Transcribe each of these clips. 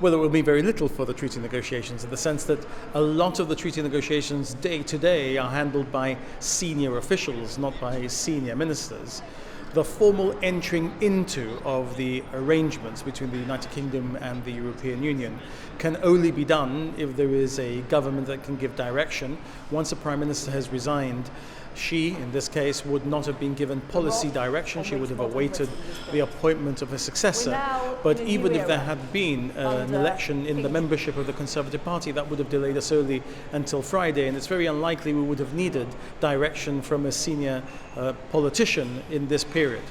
Well, it will mean very little for the treaty negotiations in the sense that a lot of the treaty negotiations day to day are handled by senior officials, not by senior ministers. The formal entering into of the arrangements between the United Kingdom and the European Union can only be done if there is a government that can give direction. Once a Prime Minister has resigned, she, in this case, would not have been given policy direction. She would have awaited the appointment of a successor. But even if there had been an election in the membership of the Conservative Party, that would have delayed us only until Friday, and it's very unlikely we would have needed direction from a senior politician in this period.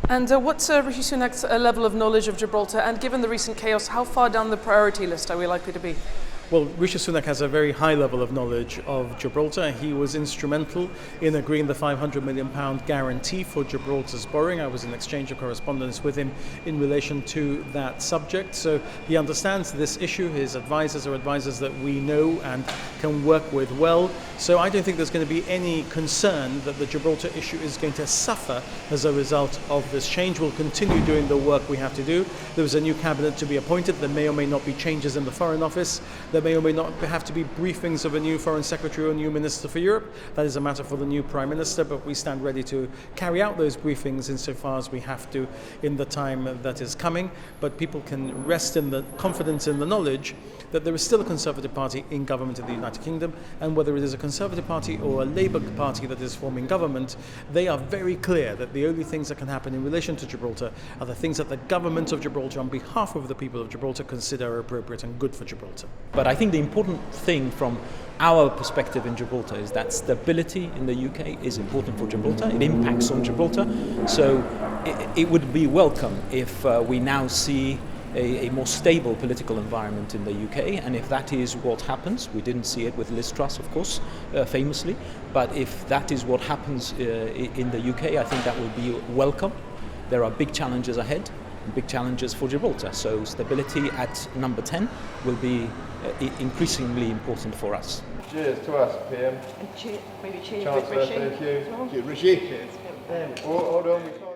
And what's Rishi Sunak's level of knowledge of Gibraltar? And given the recent chaos, how far down the priority list are we likely to be? Well, Rishi Sunak has a very high level of knowledge of Gibraltar. He was instrumental in agreeing the £500 million guarantee for Gibraltar's borrowing. I was in exchange of correspondence with him in relation to that subject. So he understands this issue. His advisors are advisors that we know and can work with well. So I don't think there's going to be any concern that the Gibraltar issue is going to suffer as a result of this change. We'll continue doing the work we have to do. There was a new cabinet to be appointed. There may or may not be changes in the Foreign Office. There may or may not have to be briefings of a new Foreign Secretary or new Minister for Europe. That is a matter for the new Prime Minister, but we stand ready to carry out those briefings insofar as we have to in the time that is coming. But people can rest in the confidence in the knowledge that there is still a Conservative Party in government in the United Kingdom, and whether it is a Conservative Party or a Labour Party that is forming government, they are very clear that the only things that can happen in relation to Gibraltar are the things that the government of Gibraltar, on behalf of the people of Gibraltar, consider appropriate and good for Gibraltar. But I think the important thing from our perspective in Gibraltar is that stability in the UK is important for Gibraltar. It impacts on Gibraltar. So it would be welcome if we now see a more stable political environment in the UK, and if that is what happens, we didn't see it with Liz Truss, of course, famously, but if that is what happens in the UK, I think that will be welcome. There are big challenges ahead, big challenges for Gibraltar, so stability at number 10 will be increasingly important for us. Cheers to us, PM. And maybe cheers Chancellor, with Rishi. thank you. Well. Cheers, Rishi. Cheers. Hold on.